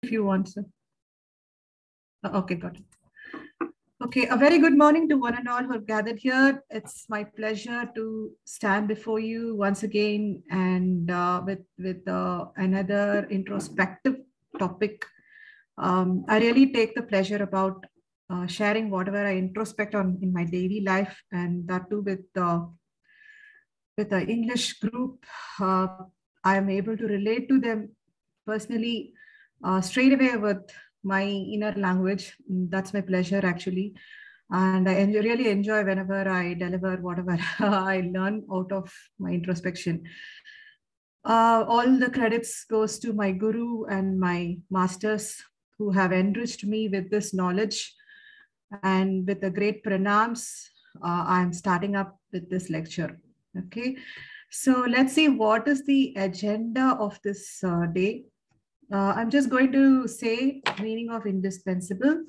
if you want, sir. Okay, got it. Okay, a very good morning to one and all who have gathered here. It's my pleasure to stand before you once again and with another introspective topic. I really take the pleasure about sharing whatever I introspect on in my daily life, and that too with the English group. I am able to relate to them personally straight away with my inner language. That's my pleasure, actually. And I really enjoy whenever I deliver whatever I learn out of my introspection. All the credits goes to my guru and my masters who have enriched me with this knowledge. And with the great pranams, I'm starting up with this lecture. Okay, so let's see what is the agenda of this day. I'm just going to say meaning of indispensable.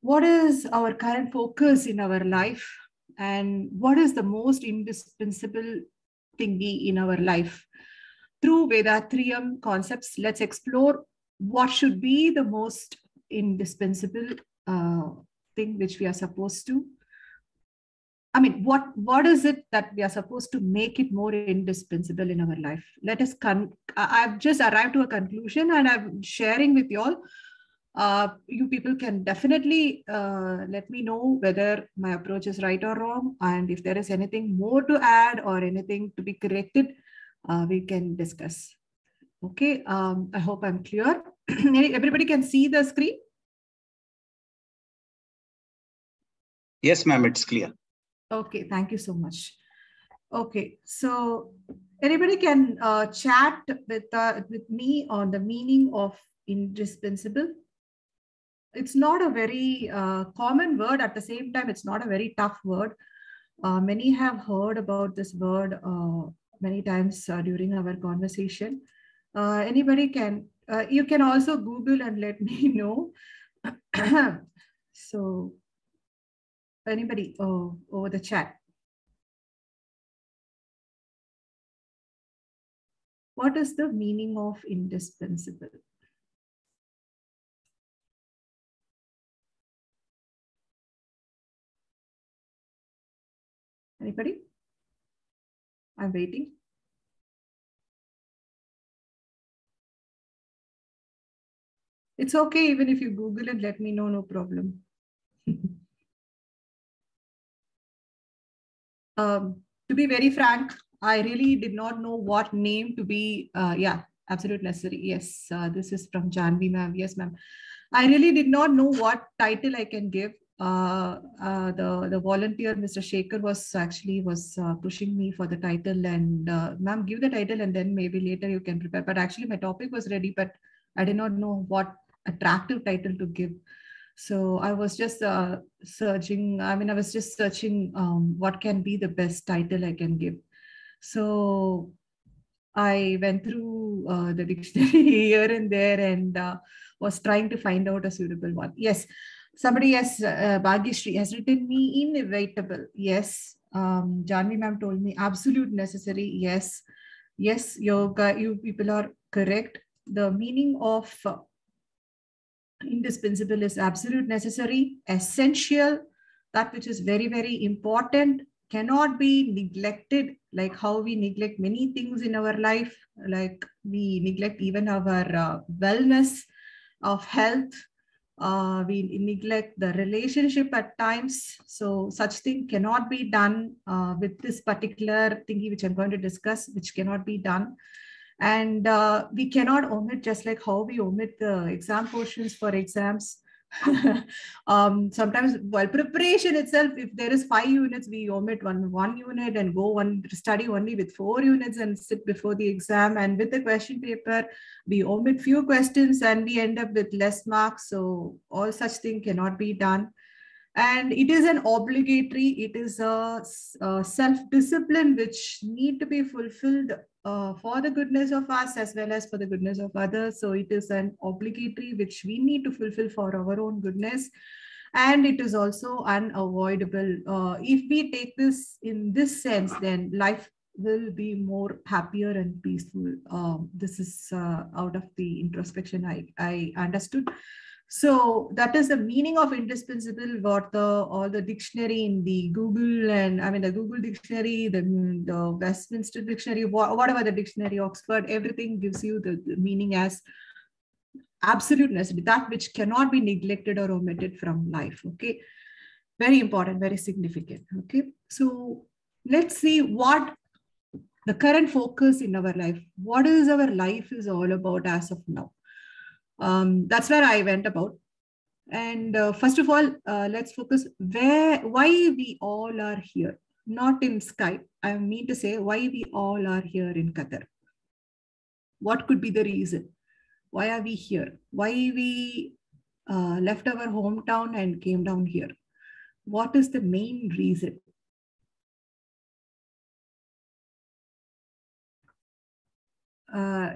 What is our current focus in our life, and what is the most indispensable thingy in our life? Through Vedatrium concepts, let's explore what should be the most indispensable thing which we are supposed to. I mean, what is it that we are supposed to make it more indispensable in our life? Let us I've just arrived to a conclusion and I'm sharing with you all. You people can definitely let me know whether my approach is right or wrong. And if there is anything more to add or anything to be corrected, we can discuss. Okay, I hope I'm clear. Everybody can see the screen? Yes, ma'am, it's clear. Okay, thank you so much. Okay, so anybody can chat with me on the meaning of indispensable. It's not a very common word. At the same time, it's not a very tough word. Many have heard about this word many times during our conversation. Anybody can, you can also Google and let me know. So anybody over the chat. What is the meaning of indispensable? Anybody? I'm waiting. It's okay even if you Google and let me know, no problem. To be very frank, I really did not know what name to be. Yeah, absolute necessary. Yes, this is from Janvi ma'am. Yes, ma'am. I really did not know what title I can give. The volunteer, Mr. Shekhar, was pushing me for the title, and ma'am, give the title and then maybe later you can prepare. But actually, my topic was ready, but I did not know what attractive title to give. So I was just searching. I mean, I was just searching what can be the best title I can give. So I went through the dictionary here and there and was trying to find out a suitable one. Yes, somebody, yes, Bhagyashri has written me inevitable. Yes, Janvi ma'am told me absolute necessary. Yes, yes, yoga, you people are correct. The meaning of indispensable is absolute necessary, essential, that which is very, very important, cannot be neglected, like how we neglect many things in our life, like we neglect even our wellness of health. We neglect the relationship at times. So such thing cannot be done with this particular thingy, which I'm going to discuss, which cannot be done. And we cannot omit, just like how we omit the exam portions for exams. Sometimes while preparation itself, if there is 5 units, we omit one unit and go study only with 4 units and sit before the exam. And with the question paper, we omit few questions and we end up with less marks. So all such thing cannot be done. And it is an obligatory, it is a self-discipline which need to be fulfilled for the goodness of us as well as for the goodness of others. So it is an obligatory which we need to fulfill for our own goodness. And it is also unavoidable. If we take this in this sense, then life will be more happier and peaceful. This is out of the introspection I understood. So that is the meaning of indispensable. What all the dictionary in the Google, and I mean the Google dictionary, the Westminster dictionary, whatever the dictionary, Oxford, everything gives you the meaning as absolute necessity, that which cannot be neglected or omitted from life. Okay, very important, very significant. Okay, so let's see what the current focus in our life, what is our life is all about as of now. That's where I went about. And first of all, let's focus why we all are here, not in Sky. I mean to say why we all are here in Qatar. What could be the reason? Why are we here? Why we left our hometown and came down here? What is the main reason?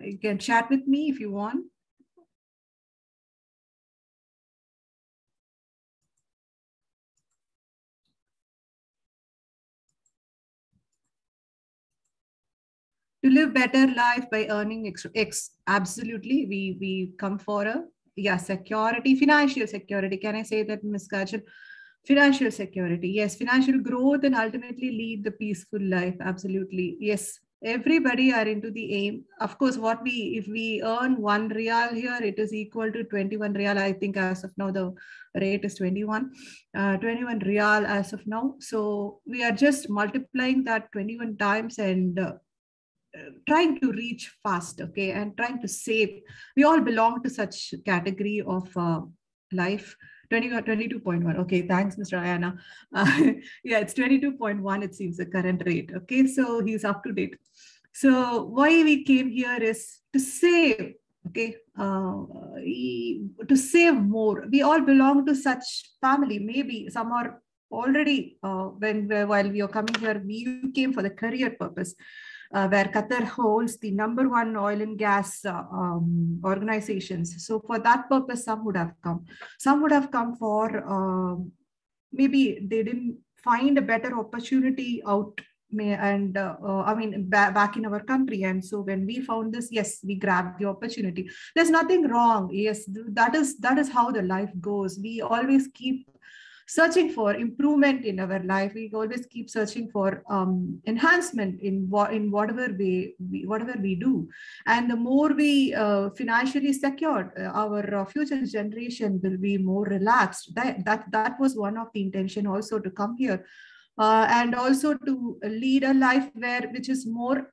You can chat with me if you want. To live better life by earning X. Absolutely. We come for security, financial security. Can I say that, Ms. Kajal? Financial security. Yes, financial growth and ultimately lead the peaceful life. Absolutely. Yes. Everybody are into the aim. Of course, if we earn 1 real here, it is equal to 21 real. I think as of now, the rate is 21 real as of now. So we are just multiplying that 21 times and trying to reach fast, okay, and trying to save. We all belong to such category of life. 22.1. Okay, thanks, Mr. Ayana. Yeah, it's 22.1. It seems the current rate. Okay, so he's up to date. So why we came here is to save. Okay, to save more. We all belong to such family. Maybe some are already while we are coming here, we came for the career purpose. Where Qatar holds the #1 oil and gas organizations. So for that purpose, some would have come. Some would have come for maybe they didn't find a better opportunity out. Back in our country. And so when we found this, yes, we grabbed the opportunity. There's nothing wrong. Yes, that is how the life goes. We always keep searching for improvement in our life. We always keep searching for enhancement in whatever we do. And the more we financially secured, our future generation will be more relaxed. That was one of the intention also to come here. And also to lead a life which is more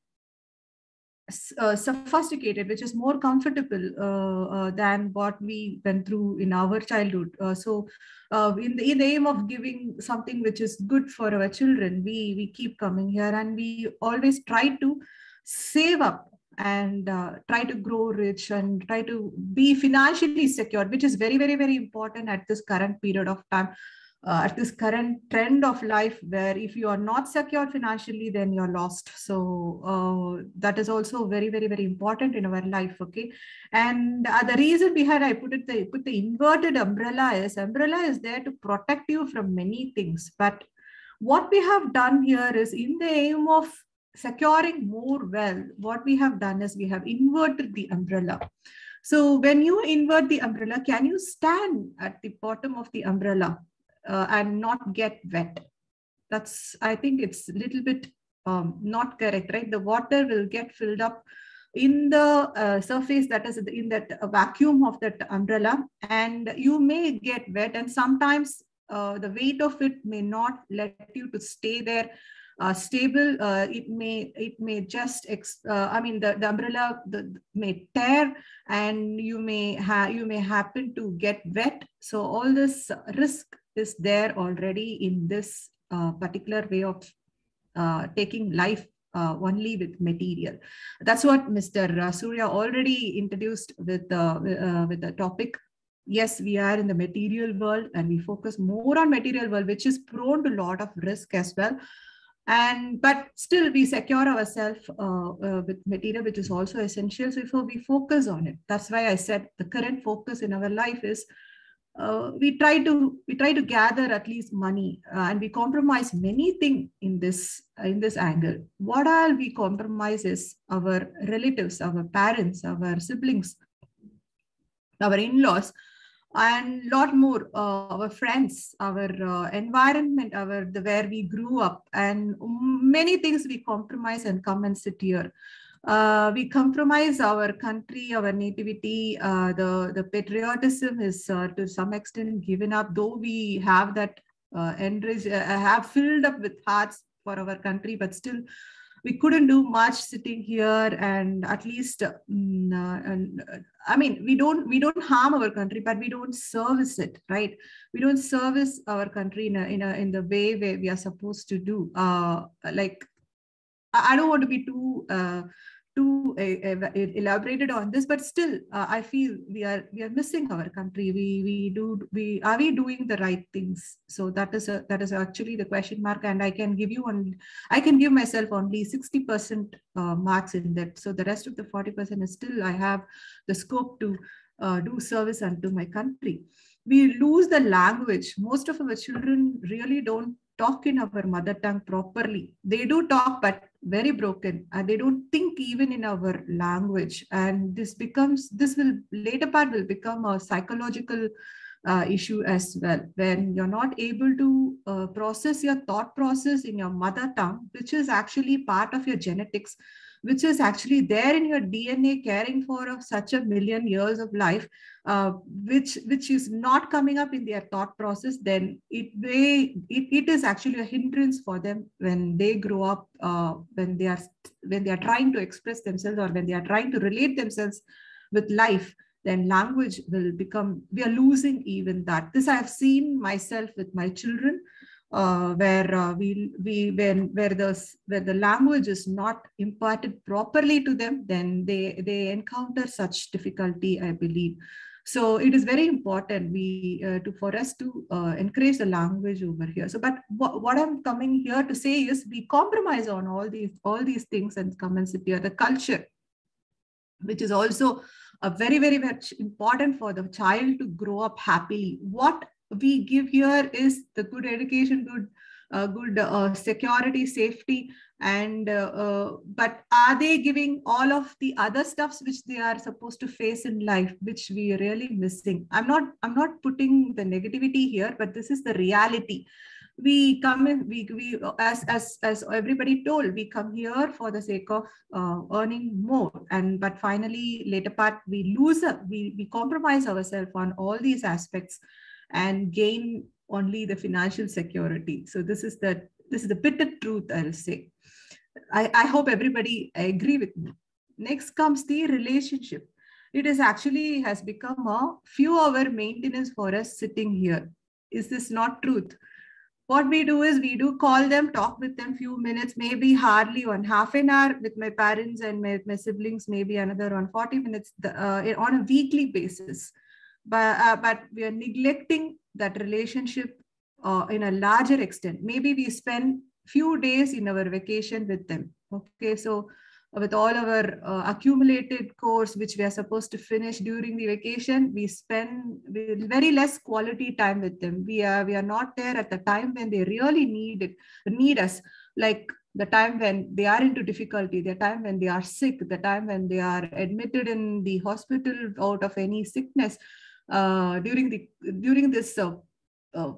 sophisticated, which is more comfortable than what we went through in our childhood. In the aim of giving something which is good for our children, we keep coming here, and we always try to save up and try to grow rich and try to be financially secure, which is very, very, very important at this current period of time. At this current trend of life, where if you are not secure financially, then you're lost. So that is also very, very, very important in our life. Okay, and the reason behind I put the inverted umbrella is there to protect you from many things. But what we have done here is, in the aim of securing more wealth, what we have done is we have inverted the umbrella. So when you invert the umbrella, can you stand at the bottom of the umbrella and not get wet? I think it's a little bit not correct, right? The water will get filled up in the surface, that is in that vacuum of that umbrella, and you may get wet, and sometimes the weight of it may not let you to stay there stable. It may just the umbrella may tear, and you may happen to get wet. So all this risk is there already in this particular way of taking life only with material. That's what Mr. Surya already introduced with the topic. Yes, we are in the material world, and we focus more on material world, which is prone to a lot of risk as well. But still we secure ourselves with material, which is also essential. So we focus on it. That's why I said the current focus in our life is we try to gather at least money, and we compromise many things in this angle. What all we compromise is our relatives, our parents, our siblings, our in-laws, and lot more, our friends, our environment, where we grew up, and many things we compromise and come and sit here. We compromise our country, our nativity. The patriotism is to some extent given up, though we have that have filled up with hearts for our country, but still we couldn't do much sitting here. And at least I mean, we don't harm our country, but we don't service it, right? We don't service our country in the way where we are supposed to do. Like, I don't want to be too elaborated on this, but still, I feel we are missing our country. Are we doing the right things? So that is actually the question mark, and I can give myself only 60% marks in that. So the rest of the 40% is still, I have the scope to do service unto my country. We lose the language. Most of our children really don't talk in our mother tongue properly. They do talk, but very broken, and they don't think even in our language. And this will later part will become a psychological issue as well, when you're not able to process your thought process in your mother tongue, which is actually part of your genetics, which is actually there in your DNA, carrying for such a million years of life, which is not coming up in their thought process. Then it is actually a hindrance for them when they grow up, when they are trying to express themselves, or when they are trying to relate themselves with life. Then language will become, we are losing even that. This I have seen myself with my children, where the language is not imparted properly to them, then they encounter such difficulty, I believe. So it is very important for us to encourage the language over here. So, but what I'm coming here to say is, we compromise on all these things and come and sit here. The culture, which is also a very, very much important for the child to grow up happily. What we give here is the good education, good security, safety, and but are they giving all of the other stuffs which they are supposed to face in life, which we are really missing? I'm not putting the negativity here, but this is the reality. We come in, we as everybody told, we come here for the sake of earning more, but finally later part we we compromise ourselves on all these aspects and gain only the financial security. So this is the bitter truth, I'll say. I hope everybody agree with me. Next comes the relationship. It is actually has become a few hour maintenance for us sitting here. Is this not truth? What we do is, we do call them, talk with them few minutes, maybe hardly on half an hour with my parents and my siblings, maybe another on 40 minutes on a weekly basis. But we are neglecting that relationship in a larger extent. Maybe we spend few days in our vacation with them. Okay, so with all our accumulated course, which we are supposed to finish during the vacation, we spend very less quality time with them. We are not there at the time when they really need us, like the time when they are into difficulty, the time when they are sick, the time when they are admitted in the hospital out of any sickness, during this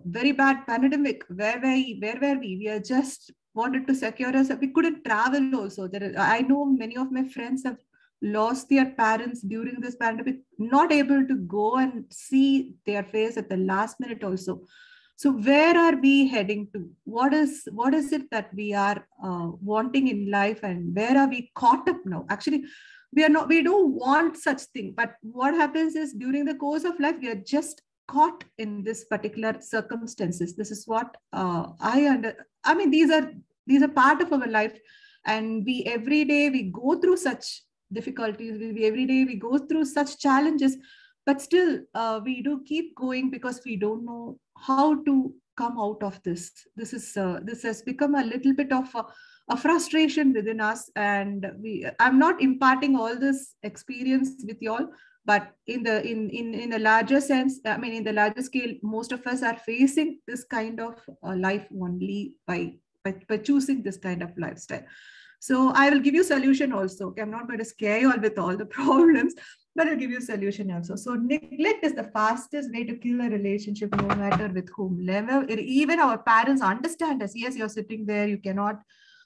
very bad pandemic. Where were we? We are just wanted to secure us. We couldn't travel also. I know many of my friends have lost their parents during this pandemic, not able to go and see their face at the last minute also. So where are we heading to? What is it that we are wanting in life, and where are we caught up now? Actually, we don't want such thing. But what happens is, during the course of life, we are just caught in this particular circumstances. This is what I mean, these are part of our life, and we every day we go through such difficulties. Every day we go through such challenges, but still we do keep going because we don't know how to come out of this. This has become a little bit of a frustration within us, and I'm not imparting all this experience with you all. But in the larger sense, I mean, in the larger scale, most of us are facing this kind of life only by choosing this kind of lifestyle. So I will give you solution also. Okay? I'm not going to scare you all with all the problems, but I'll give you a solution also. So neglect is the fastest way to kill a relationship, no matter with whom. Never, even our parents understand us. Yes, you're sitting there, you cannot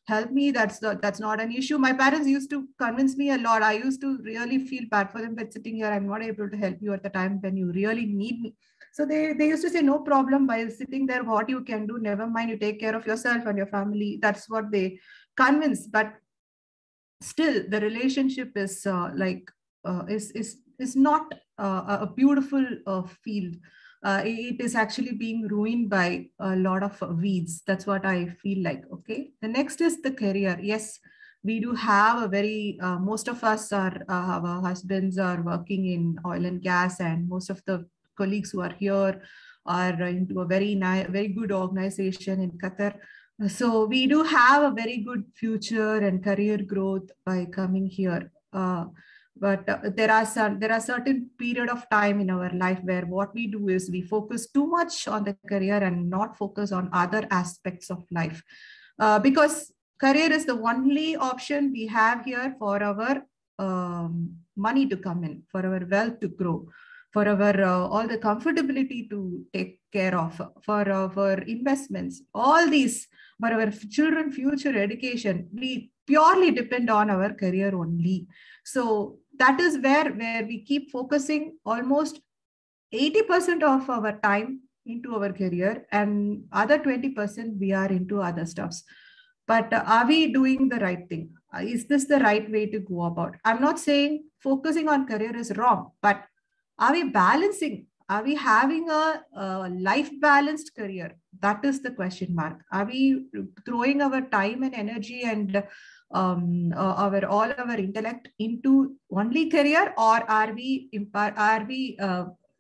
help me. That's not an issue. My parents used to convince me a lot. I used to really feel bad for them, but sitting here, I'm not able to help you at the time when you really need me. So they used to say, no problem, by sitting there, what you can do, never mind, you take care of yourself and your family. That's what they convince. But still the relationship is is not a beautiful field. It is actually being ruined by a lot of weeds. That's what I feel like. Okay, the next is the career. Yes, we do have a very most of us are our husbands are working in oil and gas, and most of the colleagues who are here are into a very good organization in Qatar. So we do have a very good future and career growth by coming here. But there are certain period of time in our life where what we do is we focus too much on the career and not focus on other aspects of life. Because career is the only option we have here for our money to come in, for our wealth to grow, for our all the comfortability to take care of, for our investments, all these, for our children future education. We purely depend on our career only. So that is where we keep focusing almost 80% of our time into our career, and other 20% we are into other stuffs. But are we doing the right thing? Is this the right way to go about? I'm not saying focusing on career is wrong, but are we balancing? Are we having a life balanced career? That is the question mark. Are we throwing our time and energy and all our intellect into only career, or are we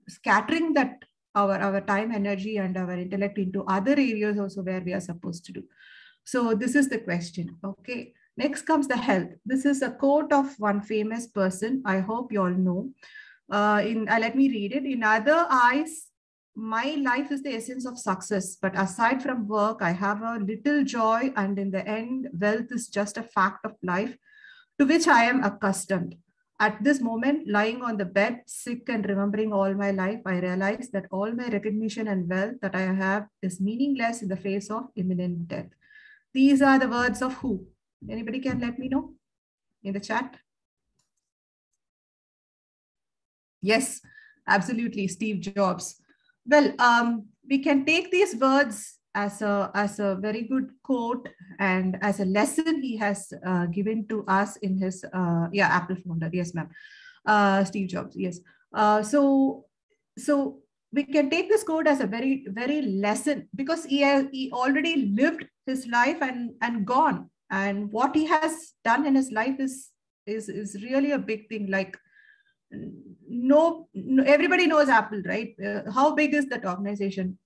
scattering that our time, energy, and our intellect into other areas also where we are supposed to do? So this is the question. Okay. Next comes the health. This is a quote of one famous person. I hope you all know. Let me read it. In other eyes, my life is the essence of success, but aside from work, I have a little joy, and in the end, wealth is just a fact of life to which I am accustomed. At this moment, lying on the bed, sick and remembering all my life, I realize that all my recognition and wealth that I have is meaningless in the face of imminent death. These are the words of who? Anybody can let me know in the chat? Yes, absolutely, Steve Jobs. Well, we can take these words as a very good quote and as a lesson he has given to us in his Apple founder. Yes, ma'am. Steve Jobs. Yes. So we can take this quote as a very, very lesson, because he already lived his life and gone, and what he has done in his life is really a big thing. Like, no, everybody knows Apple, right? How big is that organization?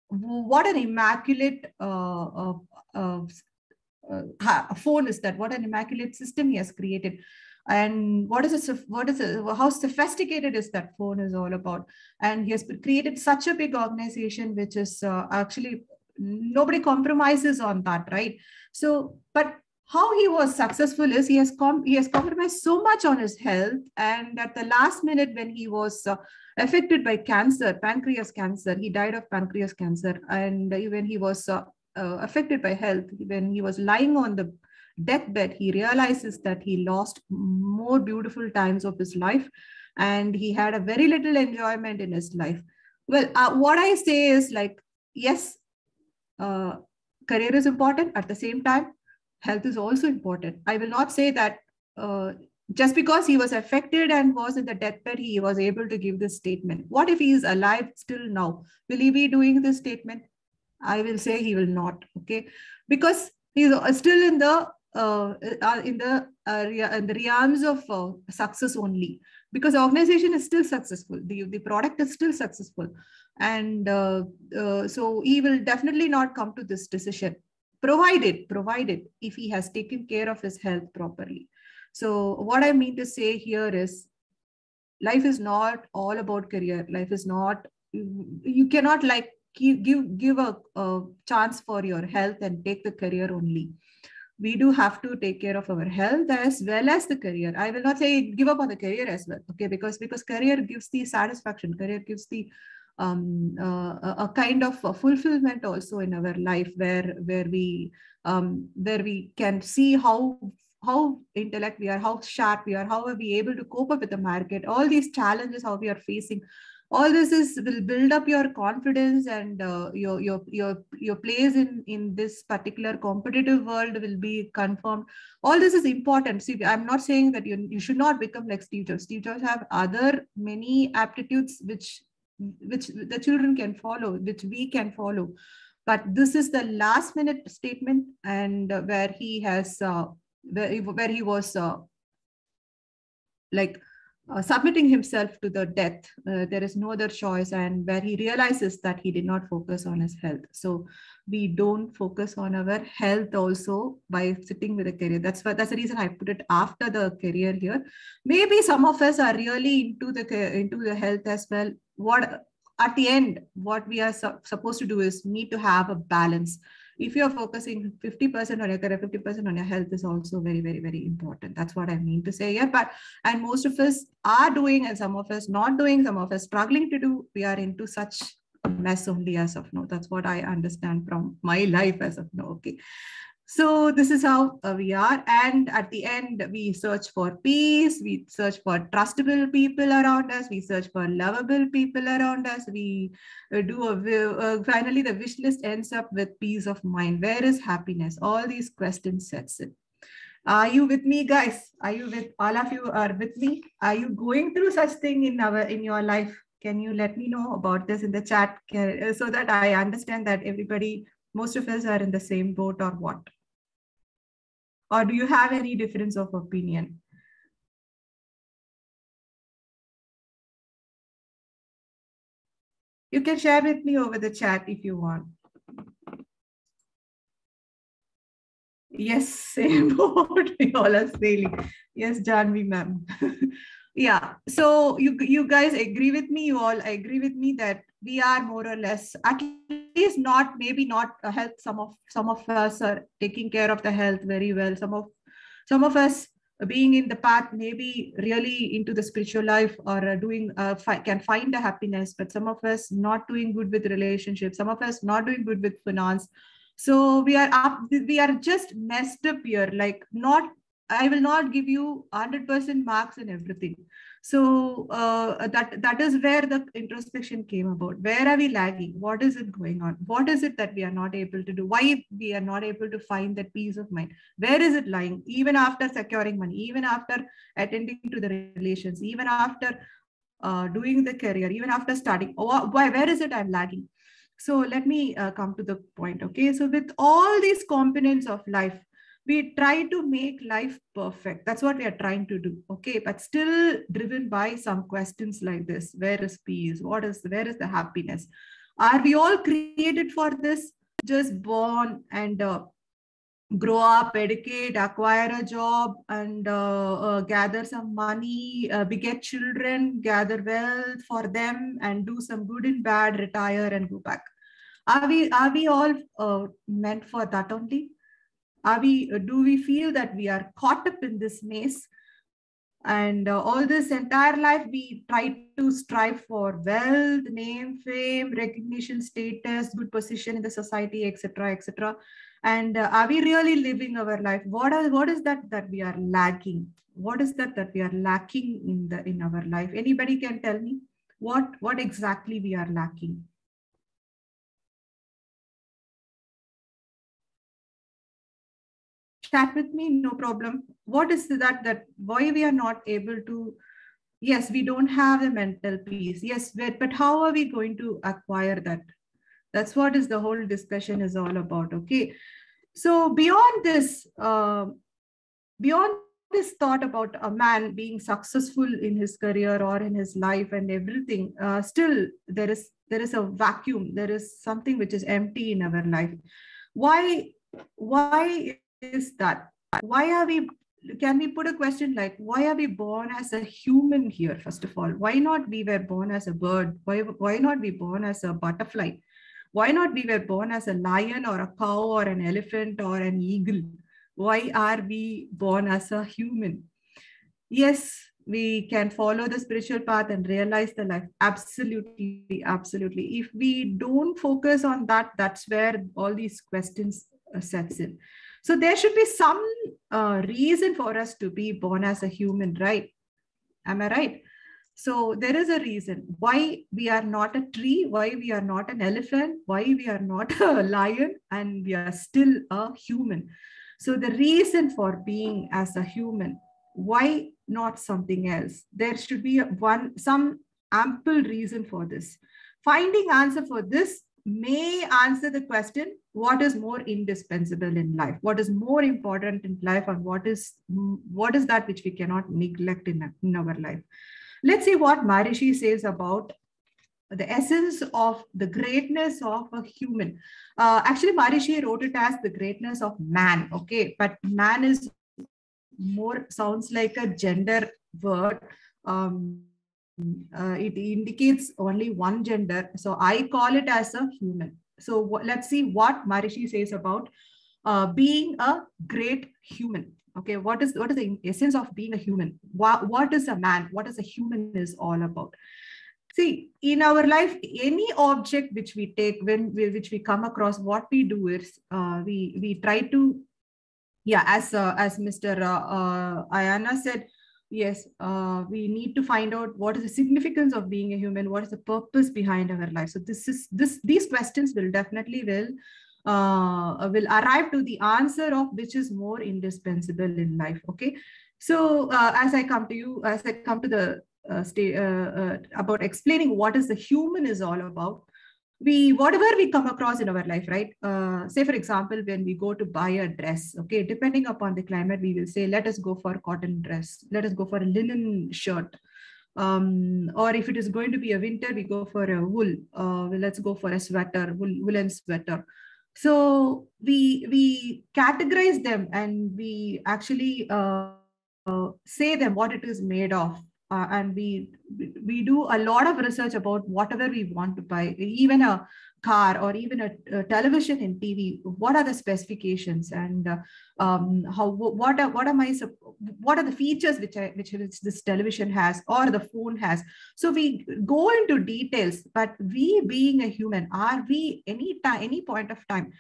What an immaculate phone is that? What an immaculate system he has created. And how sophisticated is that phone is all about? And he has created such a big organization, which is actually nobody compromises on that, right? So, but how he was successful is he has compromised so much on his health, and at the last minute when he was affected by cancer, pancreas cancer, he died of pancreas cancer. And when he was affected by health, when he was lying on the deathbed, he realizes that he lost more beautiful times of his life, and he had a very little enjoyment in his life. Well, what I say is, like, yes, career is important. At the same time, health is also important. I will not say that just because he was affected and was in the deathbed, he was able to give this statement. What if he is alive still now? Will he be doing this statement? I will say he will not. Okay, because he's still in the realms of success only, because the organization is still successful, the product is still successful, and so he will definitely not come to this decision, provided if he has taken care of his health properly. So what I mean to say here is, life is not all about career. Life is not, you cannot like give a chance for your health and take the career only. We do have to take care of our health as well as the career. I will not say give up on the career as well, okay, because career gives the satisfaction, career gives the a kind of a fulfillment also in our life, where we can see how intellect we are, how sharp we are, how are we able to cope up with the market, all these challenges, how we are facing. All this will build up your confidence, and your place in this particular competitive world will be confirmed. All this is important. See, I'm not saying that you should not become like Steve Jobs. Steve Jobs have other many aptitudes which the children can follow, which we can follow. But this is the last minute statement, and where he has where he was like submitting himself to the death. There is no other choice, and where he realizes that he did not focus on his health. So we don't focus on our health also by sitting with a career. That's the reason I put it after the career here. Maybe some of us are really into the health as well. What at the end, what we are supposed to do is need to have a balance. If you're focusing 50% on your career, 50% on your health is also very, very, very important. That's what I mean to say here. And most of us are doing, and some of us not doing, some of us struggling to do. We are into such a mess only as of now. That's what I understand from my life as of now. Okay. So this is how we are. And at the end, we search for peace. We search for trustable people around us. We search for lovable people around us. We finally, the wish list ends up with peace of mind. Where is happiness? All these questions sets in. Are you with me, guys? Are you with all of you are with me? Are you going through such thing in your life? Can you let me know about this in the chat so that I understand that everybody, most of us are in the same boat, or what? Or do you have any difference of opinion? You can share with me over the chat if you want. Yes, same boat. We all are sailing. Yes, Janvi ma'am. Yeah. So you guys agree with me? You all agree with me that we are more or less, at least not, maybe not health. Some of us are taking care of the health very well. Some of us being in the path, maybe really into the spiritual life, or doing can find a happiness. But some of us not doing good with relationships. Some of us not doing good with finance. So we are just messed up here. Like, not, I will not give you 100% marks in everything. So that is where the introspection came about. Where are we lagging? What is it going on? What is it that we are not able to do? Why we are not able to find that peace of mind? Where is it lying? Even after securing money, even after attending to the relations, even after doing the career, even after studying, where is it I'm lagging? So let me come to the point. Okay. So with all these components of life, we try to make life perfect. That's what we are trying to do. Okay. But still driven by some questions like this. Where is peace? Where is the happiness? Are we all created for this? Just born and grow up, educate, acquire a job, and gather some money, beget children, gather wealth for them, and do some good and bad, retire and go back. Are we all meant for that only? Do we feel that we are caught up in this maze? And all this entire life, we try to strive for wealth, name, fame, recognition, status, good position in the society, etc., etc. And are we really living our life? What is that we are lacking? What is that we are lacking in our life? Anybody can tell me what exactly we are lacking? Chat with me, no problem. What is that why we are not able to? Yes, we don't have the mental peace. Yes, but how are we going to acquire that? That's what is the whole discussion is all about. Okay. So beyond this thought about a man being successful in his career or in his life and everything, still there is a vacuum. There is something which is empty in our life. Why is that? Why are we can we put a question like, why are we born as a human here? First of all, why not we were born as a bird? Why not we born as a butterfly? Why not we were born as a lion or a cow or an elephant or an eagle? Why are we born as a human? Yes, we can follow the spiritual path and realize the life. Absolutely, absolutely. If we don't focus on that, that's where all these questions sets in. So there should be some reason for us to be born as a human, right? Am I right? So there is a reason why we are not a tree, why we are not an elephant, why we are not a lion, and we are still a human. So the reason for being as a human, why not something else? There should be some ample reason for this. Finding answer for this may answer the question, what is more indispensable in life? What is more important in life, and what is that which we cannot neglect in our life? Let's see what Maharishi says about the essence of the greatness of a human. Actually, Maharishi wrote it as the greatness of man, okay? But man is more, sounds like a gender word. It indicates only one gender. So I call it as a human. So let's see what Maharishi says about being a great human. Okay, what is the essence of being a human? What is a man? What is a human is all about? See, in our life, any object which we take, which we come across, what we do is we try to, yeah, as Mr. Ayana said, yes, we need to find out what is the significance of being a human, what is the purpose behind our life. So these questions will definitely will arrive to the answer of which is more indispensable in life. Okay, so as I come to the about explaining what is the human is all about, whatever we come across in our life, right? Say for example, when we go to buy a dress, okay, depending upon the climate, we will say, let us go for cotton dress, let us go for a linen shirt. Or if it is going to be a winter, we go for a wool. Let's go for a sweater, woolen sweater. So we categorize them, and we actually say them what it is made of. And we do a lot of research about whatever we want to buy, even a car or even a television and TV. What are the specifications, and what are the features which this television has or the phone has? So we go into details. But we, being a human, are we any point of time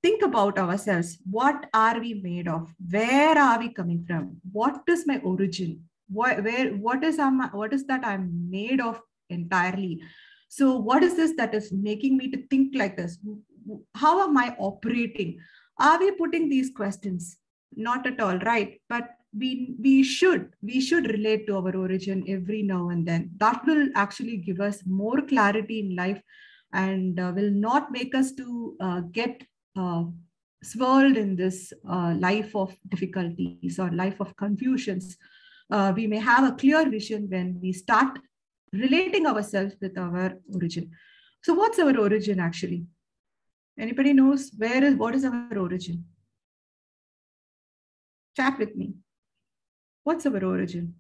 think about ourselves? What are we made of? Where are we coming from? What is my origin? What is that I'm made of entirely? So what is this that is making me to think like this? How am I operating? Are we putting these questions? Not at all, right? But we should relate to our origin every now and then. That will actually give us more clarity in life, and will not make us to get swirled in this life of difficulties or life of confusions. We may have a clear vision when we start relating ourselves with our origin. So what's our origin actually? Anybody knows what is our origin? Chat with me. What's our origin?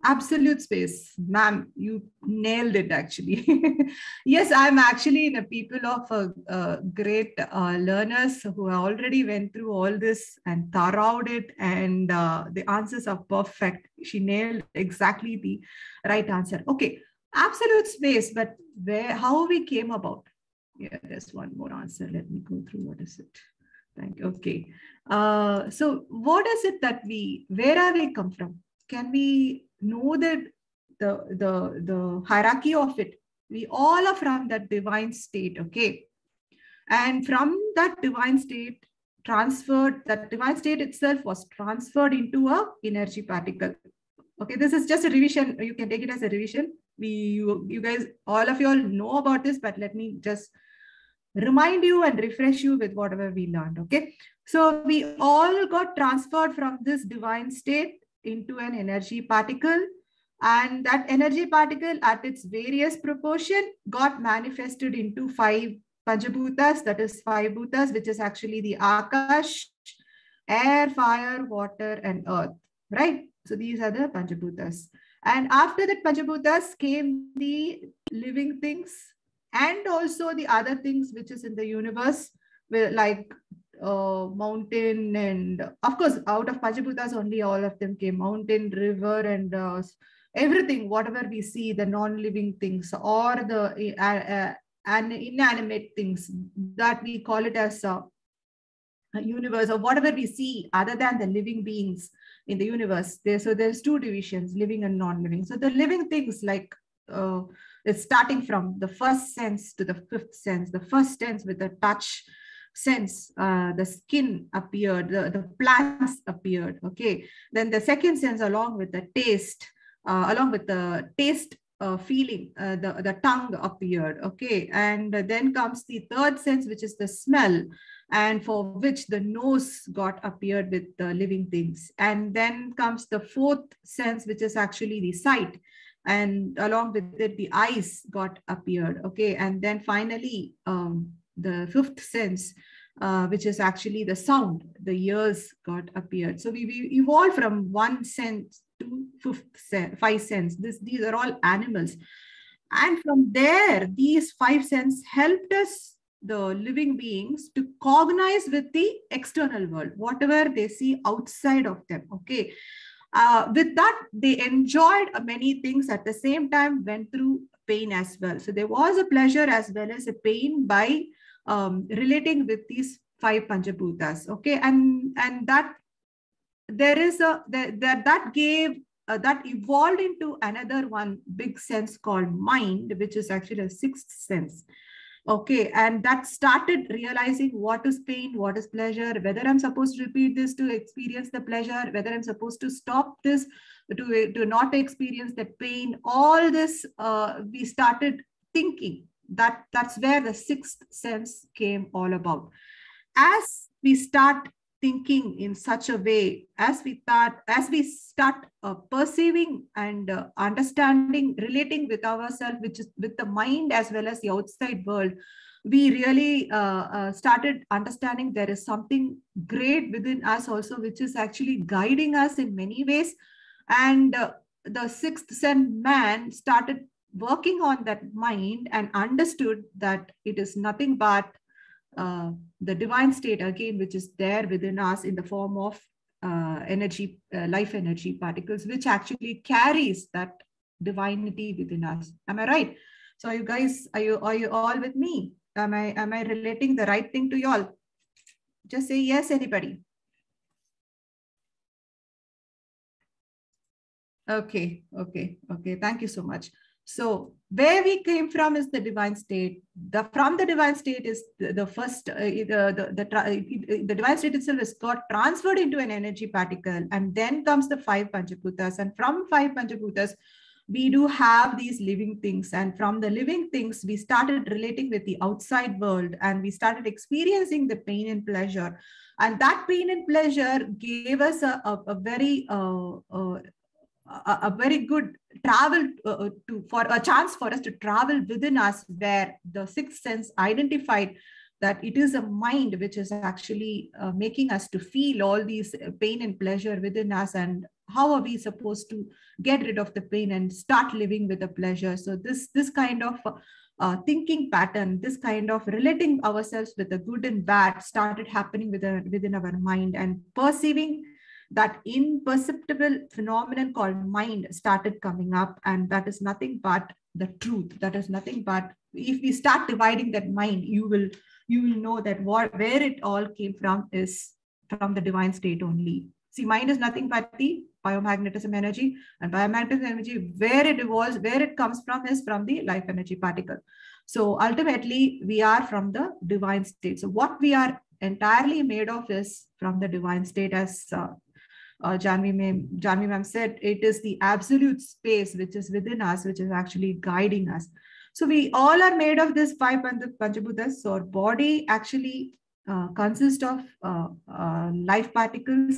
Absolute space. Ma'am, you nailed it actually. Yes, I'm actually in a people of great learners who already went through all this and thorough'd it, and the answers are perfect. She nailed exactly the right answer. Okay, absolute space, but how we came about? Yeah, there's one more answer. Let me go through. What is it? Thank you. Okay. So what is it that where are we come from? Can we know that the hierarchy of it? We all are from that divine state, okay? And from that divine state, that divine state itself was transferred into a energy particle. Okay, this is just a revision. You can take it as a revision. You guys, all of you all know about this, but let me just remind you and refresh you with whatever we learned, okay? So we all got transferred from this divine state into an energy particle. And that energy particle at its various proportion got manifested into 5 Panjabhutas, that is 5 Bhutas, which is actually the Akash, air, fire, water, and earth, right? So these are the Panjabhutas. And after that Panjabhutas came the living things and also the other things which is in the universe, like mountain, and of course out of Panjabhutas only all of them came: mountain, river, and everything, whatever we see, the non-living things or the inanimate things, that we call it as universe, or whatever we see other than the living beings in the universe. So there's 2 divisions, living and non-living. So the living things, like it's starting from the first sense to the 5th sense. The first sense with the touch sense, the skin appeared, the plants appeared. Okay, then the second sense, along with the taste, feeling, the tongue appeared. Okay, and then comes the third sense, which is the smell, and for which the nose got appeared with the living things. And then comes the 4th sense, which is actually the sight, and along with it the eyes got appeared. Okay, and then finally the 5th sense, which is actually the sound, the ears got appeared. So we evolved from 1 sense to 5 sense. These are all animals, and from there these 5 sense helped us, the living beings, to cognize with the external world, whatever they see outside of them. Okay, with that they enjoyed many things, at the same time went through pain as well. So there was a pleasure as well as a pain by relating with these 5 Panjabhutas. Okay, and that there is that gave that evolved into another one big sense called mind, which is actually a 6th sense. Okay, and that started realizing what is pain, what is pleasure, whether I'm supposed to repeat this to experience the pleasure, whether I'm supposed to stop this to not experience that pain. All this we started thinking. That's where the 6th sense came all about. As we start thinking in such a way, as we start perceiving and understanding, relating with ourselves, which is with the mind as well as the outside world, we really started understanding there is something great within us also, which is actually guiding us in many ways. And the 6th sense man started working on that mind and understood that it is nothing but the divine state again, which is there within us in the form of energy, life energy particles, which actually carries that divinity within us. Am I right? So you guys, are you all with me? Am I relating the right thing to you all? Just say yes, anybody. Okay. Thank you so much. So where we came from is the divine state. From the divine state is the first, the divine state itself is got transferred into an energy particle, and then comes the 5 Panjabhutas. And from 5 Panjabhutas, we do have these living things. And from the living things, we started relating with the outside world, and we started experiencing the pain and pleasure. And that pain and pleasure gave us a very good travel for a chance for us to travel within us, where the 6th sense identified that it is a mind which is actually making us to feel all these pain and pleasure within us. And how are we supposed to get rid of the pain and start living with the pleasure? So this kind of thinking pattern, this kind of relating ourselves with the good and bad started happening within our mind, and perceiving that imperceptible phenomenon called mind started coming up. And that is nothing but the truth. That is nothing but, if we start dividing that mind, you will know that where it all came from is from the divine state only. See, mind is nothing but the biomagnetism energy, and biomagnetism energy, where it evolves, where it comes from, is from the life energy particle. So ultimately, we are from the divine state. So what we are entirely made of is from the divine state, as Janvi ma'am said, it is the absolute space which is within us, which is actually guiding us. So we all are made of this 5 Panjabhutas. So our body actually consists of life particles.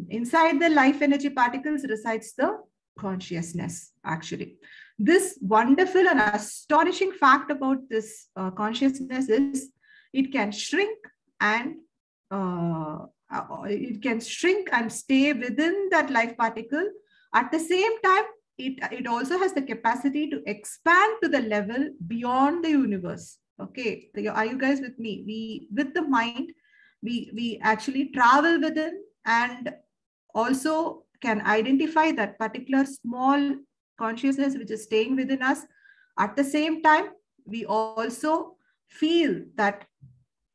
Inside the life energy particles resides the consciousness, actually. This wonderful and astonishing fact about this consciousness is it can shrink and stay within that life particle. At the same time, it also has the capacity to expand to the level beyond the universe. Okay, are you guys with me? With the mind, we actually travel within and also can identify that particular small consciousness which is staying within us. At the same time, we also feel that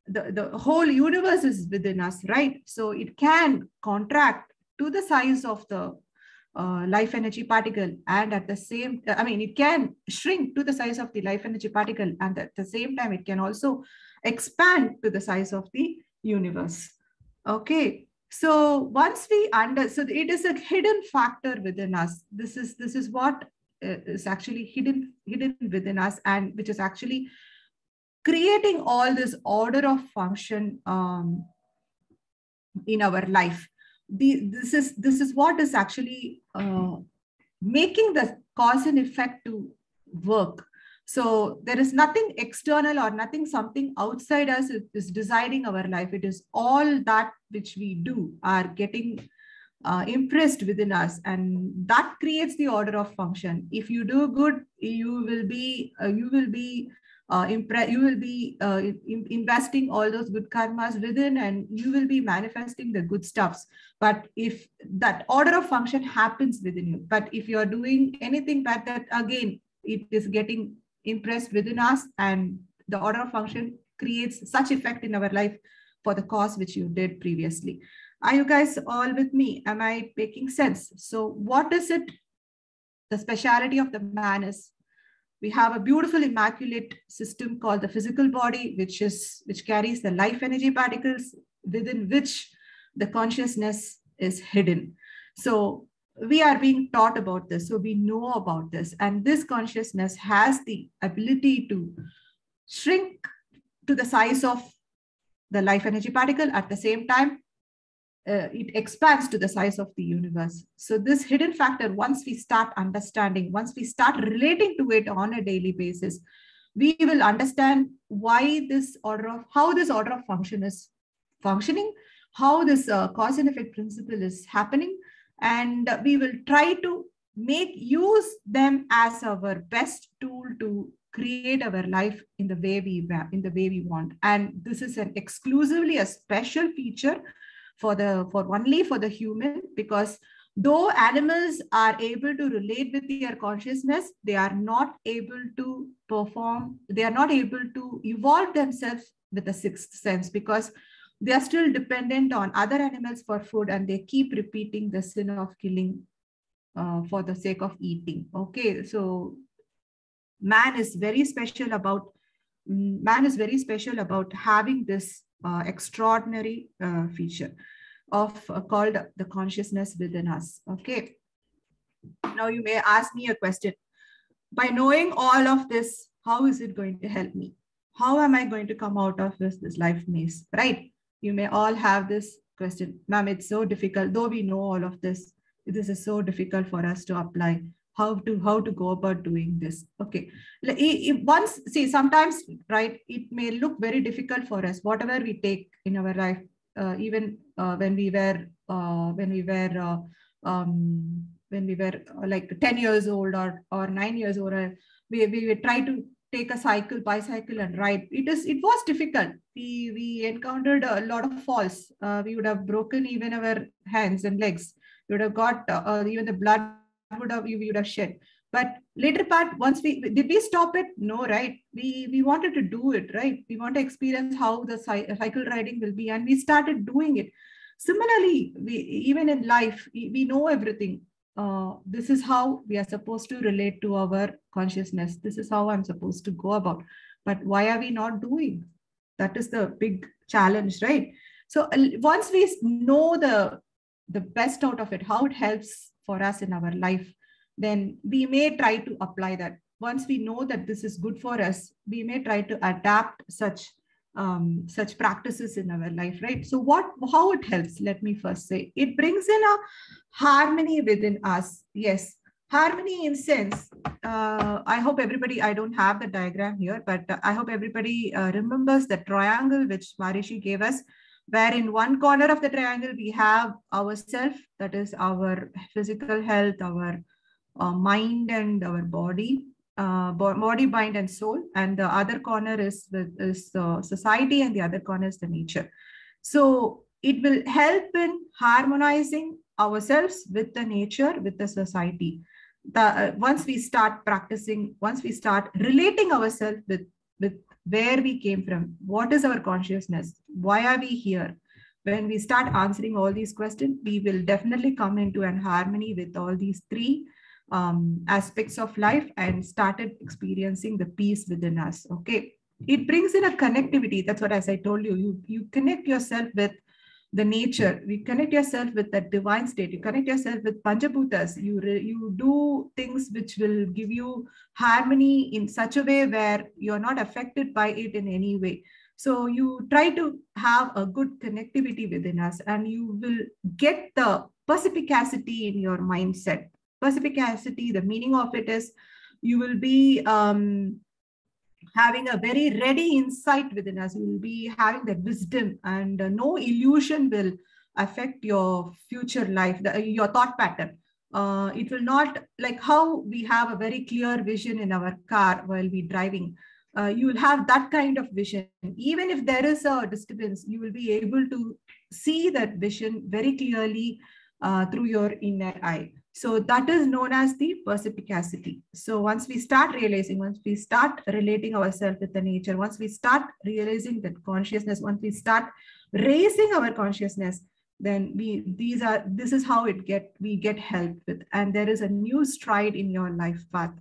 the whole universe is within us, right? So it can contract to the size of the life energy particle, and at the same, it can shrink to the size of the life energy particle, and at the same time, it can also expand to the size of the universe. Okay. So once we so it is a hidden factor within us. This is what is actually hidden within us, and which is actually creating all this order of function in our life. This is what is actually making the cause and effect to work. So there is nothing external or something outside us is deciding our life. It is all that which we do are getting impressed within us, and that creates the order of function. If you do good, you will be investing all those good karmas within, and you will be manifesting the good stuffs. But if that order of function happens within you, but if you are doing anything bad, that again, it is getting impressed within us, and the order of function creates such effect in our life for the cause which you did previously. Are you guys all with me? Am I making sense? So what is it? The speciality of the man is we have a beautiful immaculate system called the physical body, which carries the life energy particles within which the consciousness is hidden. So we are being taught about this. So we know about this. And this consciousness has the ability to shrink to the size of the life energy particle. At the same time, it expands to the size of the universe. So this hidden factor, once we start understanding, once we start relating to it on a daily basis, we will understand why how this order of function is functioning, how this cause and effect principle is happening, and we will try to use them as our best tool to create our life in the way we want. And this is exclusively a special feature only for the human, because though animals are able to relate with their consciousness, they are not able to evolve themselves with the sixth sense, because they are still dependent on other animals for food, and they keep repeating the sin of killing for the sake of eating. Okay, so man is very special about having this extraordinary feature of called the consciousness within us. Okay. Now you may ask me a question. By knowing all of this, how is it going to help me? How am I going to come out of this life maze? Right? You may all have this question. Ma'am, it's so difficult. Though we know all of this, this is so difficult for us to apply. How to go about doing this? Okay. Sometimes, right, it may look very difficult for us, whatever we take in our life, even when we were like 10 years old or 9 years old, we try to take a bicycle and ride. It was difficult. We encountered a lot of falls. We would have broken even our hands and legs. We would have got even the blood we would have shed. But later part, did we stop it? No, right? We wanted to do it, right? We want to experience how the cycle riding will be, and we started doing it. Similarly, even in life, we know everything. This is how we are supposed to relate to our consciousness. This is how I'm supposed to go about. But why are we not doing? That is the big challenge, right? So once we know the best out of it, how it helps for us in our life, then we may try to apply that. Once we know that this is good for us, we may try to adapt such practices in our life, right? So how it helps? Let me first say, it brings in a harmony within us. Yes, harmony in sense, I hope everybody, I don't have the diagram here, but I hope everybody remembers the triangle which Maharishi gave us, where in one corner of the triangle, we have ourself, that is our physical health, our mind and our body, body, mind and soul. And the other corner is society, and the other corner is the nature. So it will help in harmonizing ourselves with the nature, with the society. Once we start practicing, once we start relating ourselves with where we came from, what is our consciousness, why are we here, when we start answering all these questions, we will definitely come into an harmony with all these three aspects of life and started experiencing the peace within us. Okay, it brings in a connectivity. That's what, as I told you, you connect yourself with the nature, you connect yourself with the divine state, you connect yourself with Panchabutas, you do things which will give you harmony in such a way where you're not affected by it in any way. So you try to have a good connectivity within us, and you will get the perspicacity in your mindset. Perspicacity, the meaning of it is you will be having a very ready insight within us. You will be having that wisdom, and no illusion will affect your future life, your thought pattern. It will not, like how we have a very clear vision in our car while we're driving. You will have that kind of vision. Even if there is a disturbance, you will be able to see that vision very clearly through your inner eye. So that is known as the perspicacity. So once we start realizing, once we start relating ourselves with the nature, once we start realizing that consciousness, once we start raising our consciousness, then this is how we get help with, and there is a new stride in your life path.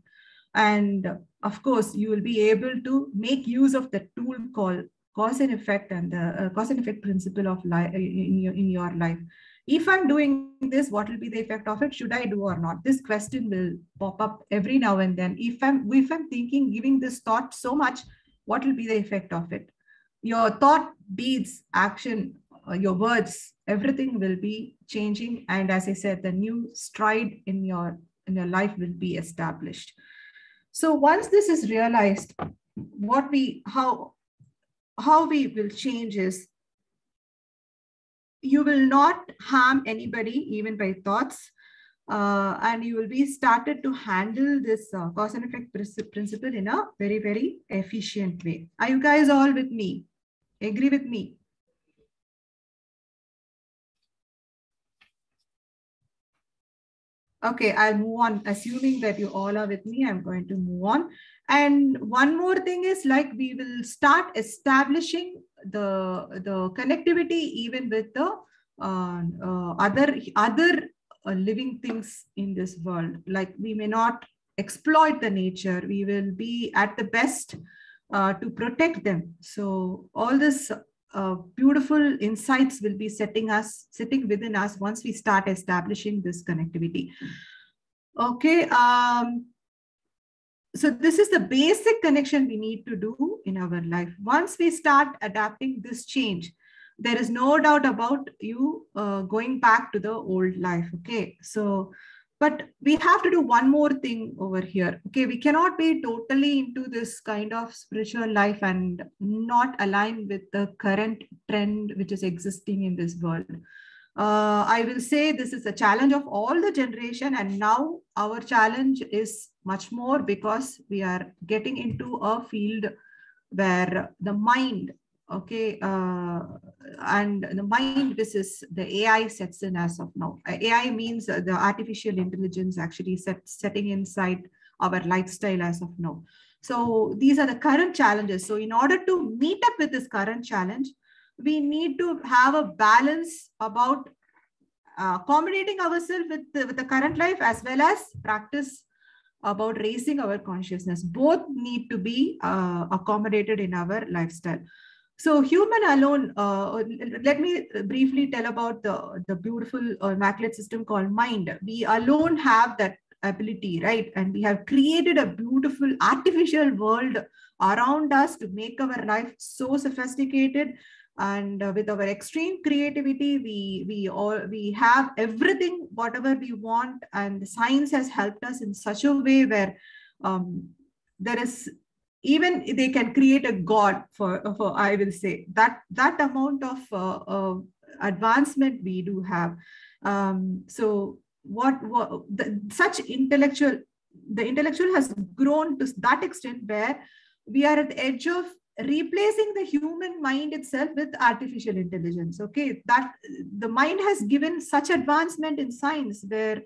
And of course, you will be able to make use of the tool called cause and effect, and the cause and effect principle of life in your life. If I'm doing this, what will be the effect of it? Should I do or not? This question will pop up every now and then. If I'm thinking, giving this thought so much, what will be the effect of it? Your thought, deeds, action, your words, everything will be changing. And as I said, the new stride in your life will be established. So once this is realized, how we will change is, you will not harm anybody, even by thoughts, and you will be started to handle this cause and effect principle in a very, very efficient way. Are you guys all with me? Agree with me? Okay, I'll move on. Assuming that you all are with me, I'm going to move on. And one more thing is, like, we will start establishing the connectivity even with the other living things in this world. Like, we may not exploit the nature. We will be at the best to protect them. So all this beautiful insights will be sitting within us once we start establishing this connectivity. Okay. So this is the basic connection we need to do in our life. Once we start adapting this change, there is no doubt about you going back to the old life. Okay. So, but we have to do one more thing over here. Okay. We cannot be totally into this kind of spiritual life and not align with the current trend which is existing in this world. I will say this is a challenge of all the generation, and now our challenge is much more because we are getting into a field where the mind, okay, and the mind, this is the AI sets in as of now. AI means the artificial intelligence actually setting inside our lifestyle as of now. So these are the current challenges. So in order to meet up with this current challenge, we need to have a balance about accommodating ourselves with the current life, as well as practice about raising our consciousness. Both need to be accommodated in our lifestyle. So human alone, let me briefly tell about the beautiful immaculate system called mind. We alone have that ability, right? And we have created a beautiful artificial world around us to make our life so sophisticated. And with our extreme creativity, we have everything, whatever we want. And science has helped us in such a way where there is, even they can create a god for I will say that amount of advancement we do have. So the intellectual has grown to that extent where we are at the edge of replacing the human mind itself with artificial intelligence. Okay, that the mind has given such advancement in science where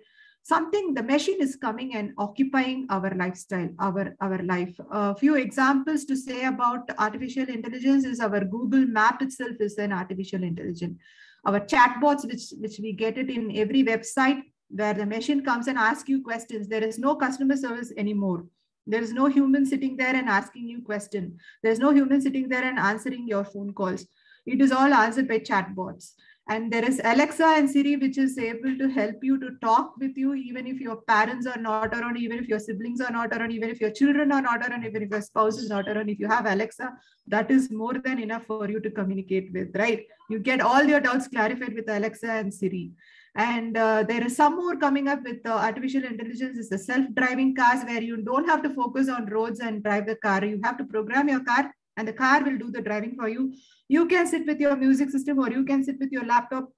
the machine is coming and occupying our lifestyle, our life. A few examples to say about artificial intelligence is our Google Map itself is an artificial intelligence. Our chatbots, which we get it in every website, where the machine comes and asks you questions. There is no customer service anymore. There is no human sitting there and asking you questions. There's no human sitting there and answering your phone calls. It is all answered by chatbots. And there is Alexa and Siri, which is able to help you to talk with you, even if your parents are not around, even if your siblings are not around, even if your children are not around, even if your spouse is not around. If you have Alexa, that is more than enough for you to communicate with, right? You get all your doubts clarified with Alexa and Siri. And there is some more coming up with artificial intelligence. Is the self-driving cars, where you don't have to focus on roads and drive the car. You have to program your car and the car will do the driving for you. You can sit with your music system or you can sit with your laptop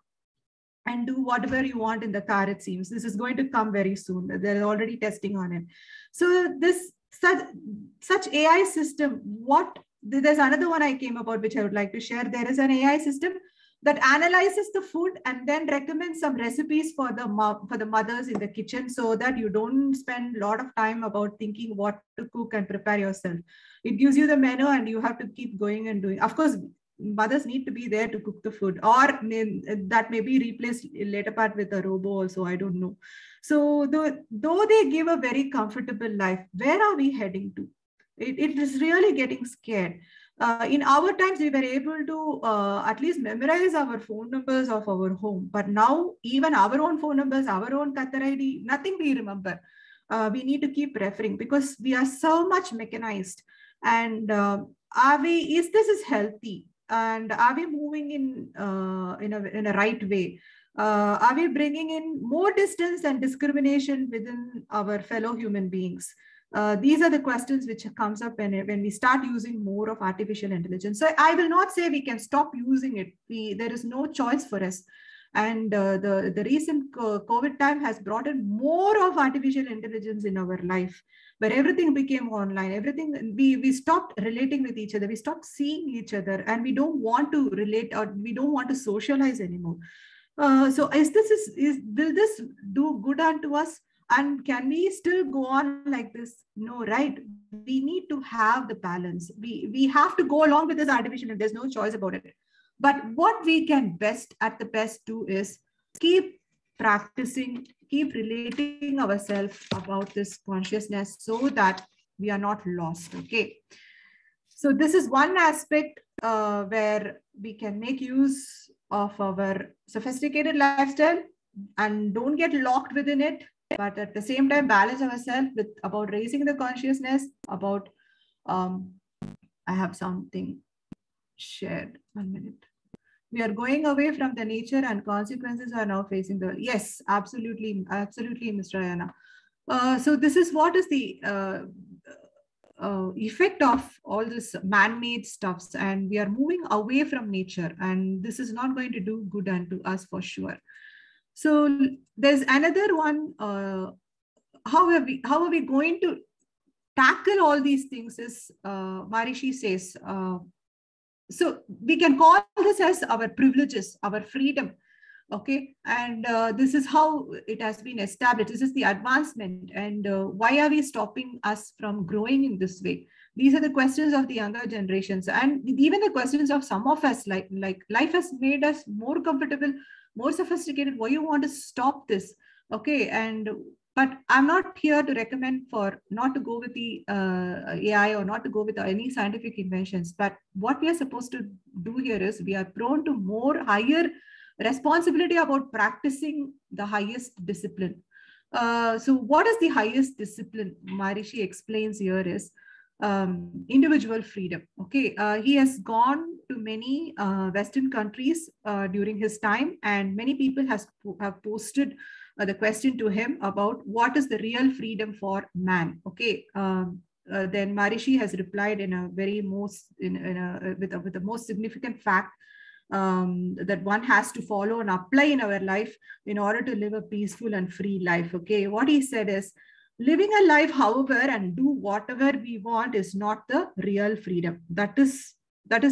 and do whatever you want in the car, it seems. This is going to come very soon. They're already testing on it. So this such AI system, there's another one I came about, which I would like to share. There is an AI system that analyzes the food and then recommends some recipes for the mothers in the kitchen, so that you don't spend a lot of time about thinking what to cook and prepare yourself. It gives you the menu and you have to keep going and doing. Of course, mothers need to be there to cook the food, or that may be replaced later part with a robo also, I don't know. So though they give a very comfortable life, where are we heading to? It is really getting scared. In our times, we were able to at least memorize our phone numbers of our home. But now, even our own phone numbers, our own Qatar ID, nothing we remember. We need to keep referring because we are so much mechanized. And is this healthy? And are we moving in a right way? Are we bringing in more distance and discrimination within our fellow human beings? These are the questions which comes up when we start using more of artificial intelligence. So I will not say we can stop using it. There is no choice for us. And the recent COVID time has brought in more of artificial intelligence in our life, where everything became online. We stopped relating with each other. We stopped seeing each other, and we don't want to relate, or we don't want to socialize anymore. So will this do good unto us? And can we still go on like this? No, right? We need to have the balance. We have to go along with this artificial, and there's no choice about it. But what we can best do is keep practicing, keep relating ourselves about this consciousness so that we are not lost. Okay. So this is one aspect where we can make use of our sophisticated lifestyle and don't get locked within it, but at the same time balance ourselves with about raising the consciousness about I have something shared. 1 minute. We are going away from the nature and consequences are now facing the world. Yes, absolutely, Mr. Ayana. So this is what is the effect of all this man-made stuffs, and we are moving away from nature, and this is not going to do good unto us for sure. So there's another one. How are we going to tackle all these things? Is Maharishi says. So we can call this as our privileges, our freedom. Okay, and this is how it has been established. This is the advancement, and why are we stopping us from growing in this way? These are the questions of the younger generations, and even the questions of some of us. Like life has made us more comfortable, more sophisticated. Why you want to stop this? Okay, but I'm not here to recommend for not to go with the AI or not to go with any scientific inventions. But what we are supposed to do here is we are prone to more higher responsibility about practicing the highest discipline. So what is the highest discipline? Maharishi explains here is individual freedom. Okay, he has gone to many Western countries during his time, and many people have posted the question to him about what is the real freedom for man. Okay, then Maharishi has replied in a very most with the most significant fact that one has to follow and apply in our life in order to live a peaceful and free life. Okay, what he said is, living a life, however, and do whatever we want is not the real freedom. That is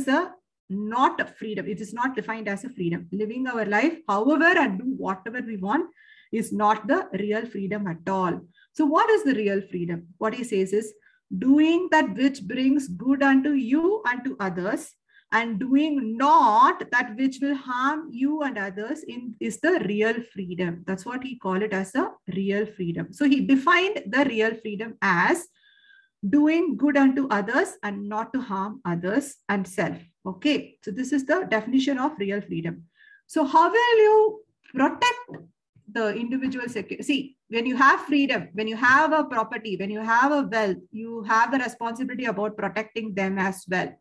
a not a freedom. It is not defined as a freedom. Living our life, however, and do whatever we want is not the real freedom at all. So what is the real freedom? What he says is, doing that which brings good unto you and to others, and doing not that which will harm you and others is the real freedom. That's what he called it as a real freedom. So he defined the real freedom as doing good unto others and not to harm others and self. Okay, so this is the definition of real freedom. So how will you protect the individual security? See, when you have freedom, when you have a property, when you have a wealth, you have the responsibility about protecting them as well.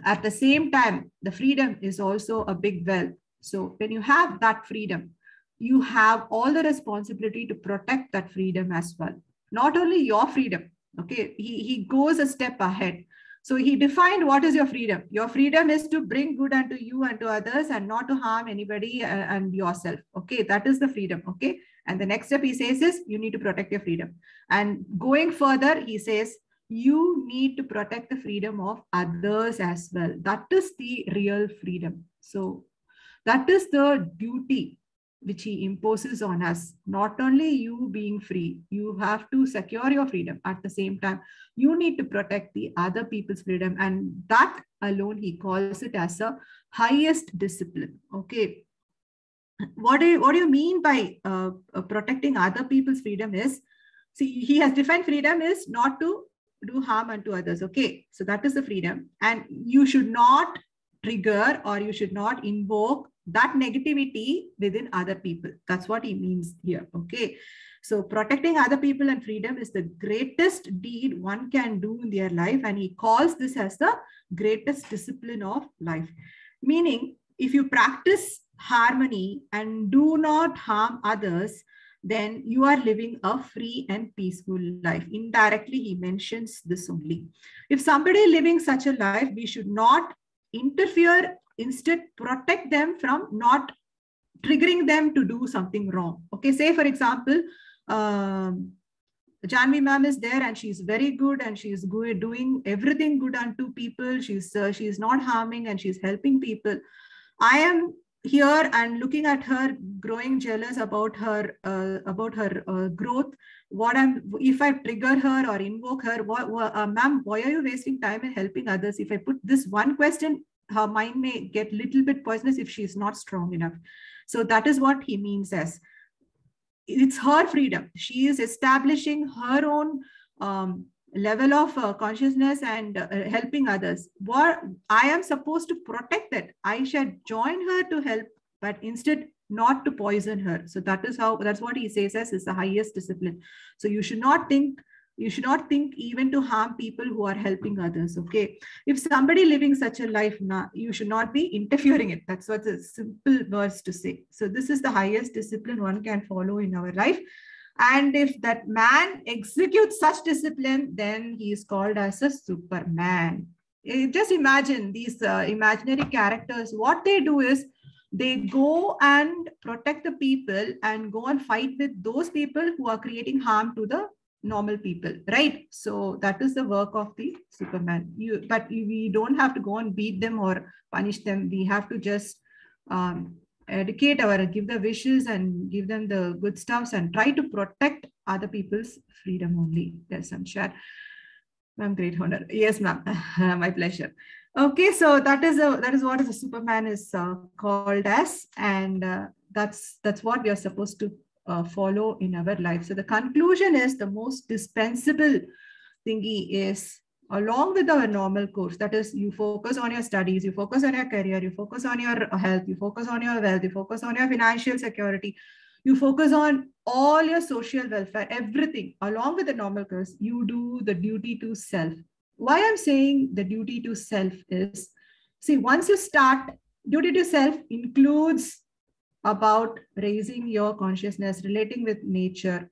At the same time, the freedom is also a big wealth. So when you have that freedom, you have all the responsibility to protect that freedom as well. Not only your freedom, okay, he goes a step ahead. So he defined what is your freedom. Your freedom is to bring good unto you and to others and not to harm anybody and yourself. Okay, that is the freedom. Okay, and the next step he says is you need to protect your freedom. And going further, he says, you need to protect the freedom of others as well. That is the real freedom. So that is the duty which he imposes on us. Not only you being free, you have to secure your freedom. At the same time, you need to protect the other people's freedom. And that alone, he calls it as a highest discipline. Okay. What do you mean by protecting other people's freedom is, see, he has defined freedom is not to do harm unto others. Okay, so that is the freedom, and you should not trigger or you should not invoke that negativity within other people. That's what he means here. Okay, so protecting other people and freedom is the greatest deed one can do in their life, and he calls this as the greatest discipline of life. Meaning, if you practice harmony and do not harm others, then you are living a free and peaceful life. Indirectly, he mentions this only. If somebody living such a life, we should not interfere, instead protect them from not triggering them to do something wrong. Okay, say for example, Janvi ma'am is there and she's very good and she's good, doing everything good unto people. She's not harming and she's helping people. I am here and looking at her, growing jealous about her growth. If I trigger her or invoke her, ma'am, why are you wasting time in helping others? If I put this one question, her mind may get little bit poisonous if she's not strong enough. So that is what he means as, it's her freedom. She is establishing her own level of consciousness and helping others. What I am supposed to protect that. I should join her to help, but instead not to poison her. So that's what he says as is the highest discipline. So you should not think even to harm people who are helping others. Okay, if somebody living such a life, you should not be interfering it. That's what's a simple words to say. So this is the highest discipline one can follow in our life. And if that man executes such discipline, then he is called as a Superman. Just imagine these imaginary characters. What they do is they go and protect the people and go and fight with those people who are creating harm to the normal people, right? So that is the work of the Superman. But we don't have to go and beat them or punish them. We have to just educate give the wishes and give them the good stuffs and try to protect other people's freedom only. Yes, I'm sure. Ma'am, great honor. Yes, ma'am. My pleasure. Okay, so that is what the Superman is called as, and that's what we are supposed to follow in our life. So the conclusion is, the most dispensable thingy is, along with our normal course, that is, you focus on your studies, you focus on your career, you focus on your health, you focus on your wealth, you focus on your financial security, you focus on all your social welfare, everything. Along with the normal course, you do the duty to self. why I'm saying the duty to self is, see, once you start, duty to self includes about raising your consciousness, relating with nature,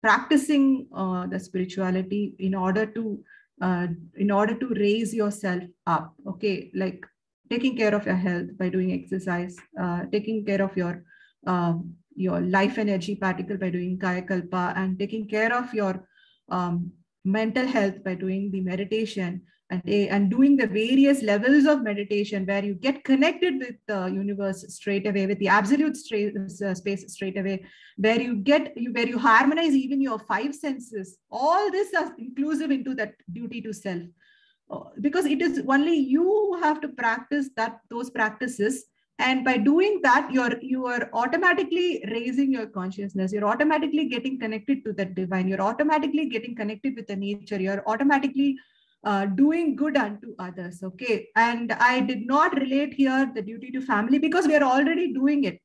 practicing the spirituality in order to raise yourself up. Okay, like taking care of your health by doing exercise, taking care of your life energy particle by doing kaya kalpa, and taking care of your mental health by doing the meditation, and doing the various levels of meditation where you get connected with the universe straight away, with the absolute space straight away, where you harmonize even your five senses. All this is inclusive into that duty to self, because it is only you who have to practice those practices. And by doing that, you are automatically raising your consciousness. You're automatically getting connected to the divine. You're automatically getting connected with the nature. You're automatically doing good unto others. Okay. And I did not relate here the duty to family, because we are already doing it.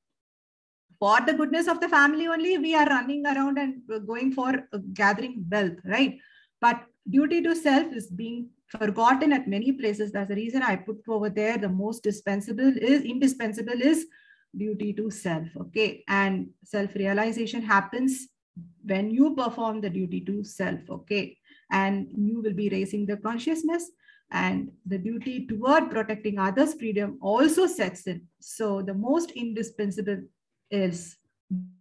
For the goodness of the family only, we are running around and going for gathering wealth, right? But duty to self is being forgotten at many places. That's the reason I put over there the most indispensable is duty to self. Okay. And self-realization happens when you perform the duty to self. Okay. And you will be raising the consciousness, and the duty toward protecting others' freedom also sets in. So the most indispensable is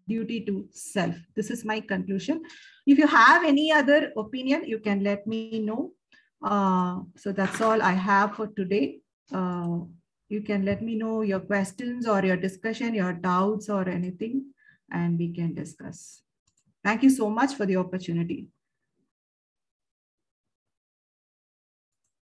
duty to self. This is my conclusion. If you have any other opinion, you can let me know. So that's all I have for today. You can let me know your questions or your discussion, your doubts or anything, and we can discuss. Thank you so much for the opportunity.